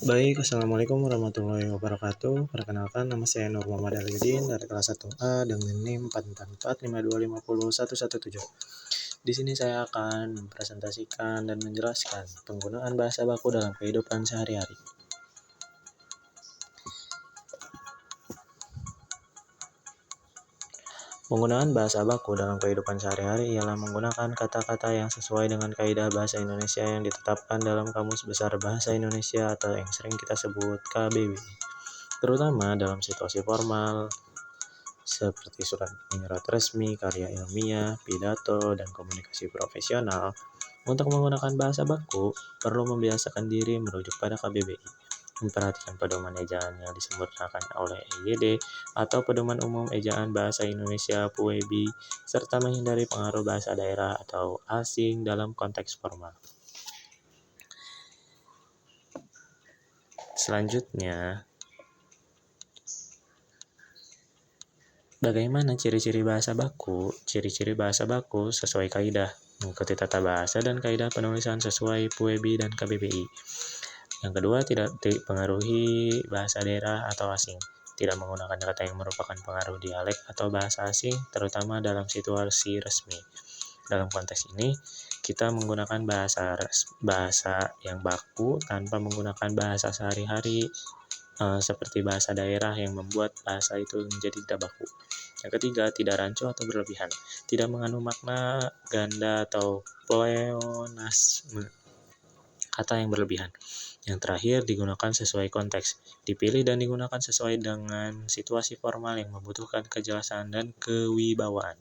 Baik, Assalamualaikum warahmatullahi wabarakatuh. Perkenalkan, nama saya Nur Muhammad Alidin dari kelas 1A dengan NIM 44452501117. Di sini saya akan mempresentasikan dan menjelaskan penggunaan bahasa baku dalam kehidupan sehari-hari. Penggunaan bahasa baku dalam kehidupan sehari-hari ialah menggunakan kata-kata yang sesuai dengan kaidah bahasa Indonesia yang ditetapkan dalam Kamus Besar Bahasa Indonesia atau yang sering kita sebut KBBI. Terutama dalam situasi formal, seperti surat resmi, karya ilmiah, pidato, dan komunikasi profesional. Untuk menggunakan bahasa baku, perlu membiasakan diri merujuk pada KBBI, memperhatikan pedoman ejaan yang disempurnakan oleh EYD atau pedoman umum ejaan bahasa Indonesia PUEBI, serta menghindari pengaruh bahasa daerah atau asing dalam konteks formal. Selanjutnya, bagaimana ciri-ciri bahasa baku? Ciri-ciri bahasa baku sesuai kaidah, mengikuti tata bahasa dan kaidah penulisan sesuai PUEBI dan KBBI. Yang kedua, tidak dipengaruhi bahasa daerah atau asing. Tidak menggunakan kata yang merupakan pengaruh dialek atau bahasa asing, terutama dalam situasi resmi. Dalam konteks ini, kita menggunakan bahasa yang baku tanpa menggunakan bahasa sehari-hari, seperti bahasa daerah yang membuat bahasa itu menjadi tidak baku. Yang ketiga, tidak rancu atau berlebihan. Tidak mengandung makna ganda atau pleonasme, kata yang berlebihan. Yang terakhir, digunakan sesuai konteks. Dipilih dan digunakan sesuai dengan situasi formal yang membutuhkan kejelasan dan kewibawaan.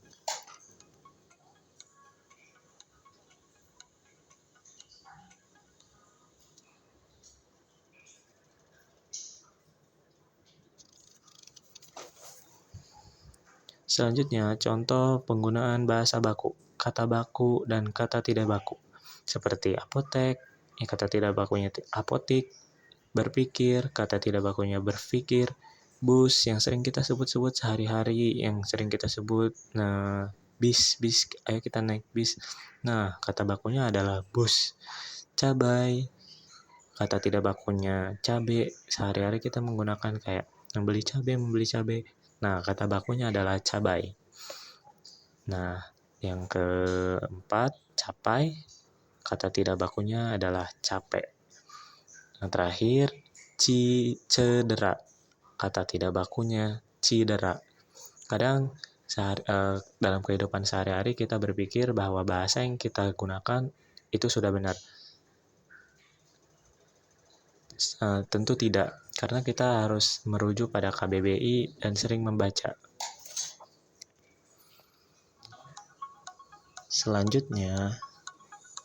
Selanjutnya, contoh penggunaan bahasa baku, kata baku, dan kata tidak baku. Seperti apotek, kata tidak bakunya apotik, berpikir, kata tidak bakunya berpikir, bus yang sering kita sebut-sebut sehari-hari, yang sering kita sebut, bis, ayo kita naik bis. Nah, kata bakunya adalah bus. Cabai, kata tidak bakunya cabai, sehari-hari kita menggunakan kayak membeli cabai. Nah, kata bakunya adalah cabai. Nah, yang keempat, capai, kata tidak bakunya adalah capek. Yang terakhir, cedera, kata tidak bakunya cidera. Kadang dalam kehidupan sehari-hari kita berpikir bahwa bahasa yang kita gunakan itu sudah benar. Tentu tidak, karena kita harus merujuk pada KBBI dan sering membaca. Selanjutnya,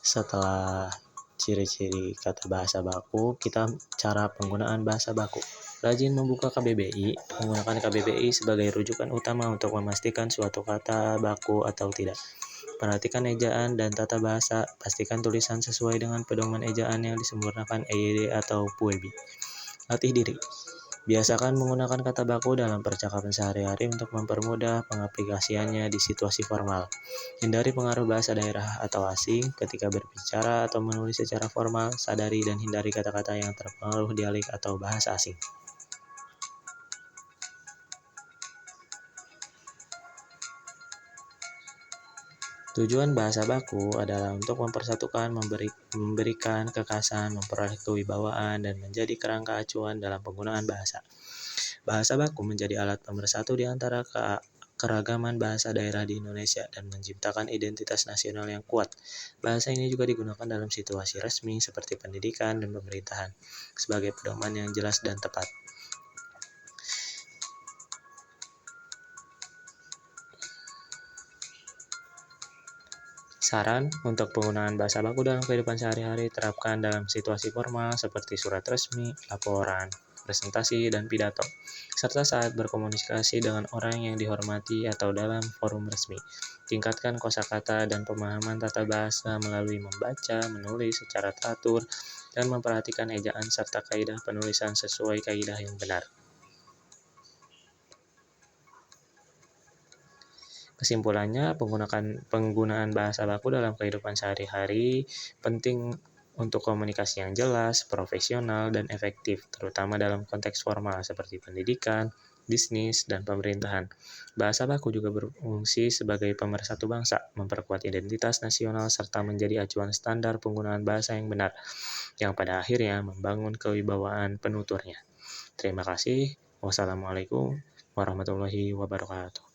setelah ciri-ciri kata bahasa baku, kita cara penggunaan bahasa baku. Rajin membuka KBBI, menggunakan KBBI sebagai rujukan utama untuk memastikan suatu kata baku atau tidak. Perhatikan ejaan dan tata bahasa, pastikan tulisan sesuai dengan pedoman ejaan yang disempurnakan EYD atau PUEBI. Latih diri. Biasakan menggunakan kata baku dalam percakapan sehari-hari untuk mempermudah pengaplikasiannya di situasi formal. Hindari pengaruh bahasa daerah atau asing ketika berbicara atau menulis secara formal. Sadari dan hindari kata-kata yang terpengaruh dialek atau bahasa asing. Tujuan bahasa baku adalah untuk mempersatukan, memberikan kekasan, memperoleh kewibawaan, dan menjadi kerangka acuan dalam penggunaan bahasa. Bahasa baku menjadi alat pemersatu di antara keragaman bahasa daerah di Indonesia dan menciptakan identitas nasional yang kuat. Bahasa ini juga digunakan dalam situasi resmi seperti pendidikan dan pemerintahan sebagai pedoman yang jelas dan tepat. Saran untuk penggunaan bahasa baku dalam kehidupan sehari-hari terapkan dalam situasi formal seperti surat resmi, laporan, presentasi, dan pidato, serta saat berkomunikasi dengan orang yang dihormati atau dalam forum resmi. Tingkatkan kosakata dan pemahaman tata bahasa melalui membaca, menulis secara teratur, dan memperhatikan ejaan serta kaidah penulisan sesuai kaidah yang benar. Kesimpulannya, penggunaan bahasa baku dalam kehidupan sehari-hari penting untuk komunikasi yang jelas, profesional, dan efektif, terutama dalam konteks formal seperti pendidikan, bisnis, dan pemerintahan. Bahasa baku juga berfungsi sebagai pemersatu bangsa, memperkuat identitas nasional, serta menjadi acuan standar penggunaan bahasa yang benar, yang pada akhirnya membangun kewibawaan penuturnya. Terima kasih. Wassalamualaikum warahmatullahi wabarakatuh.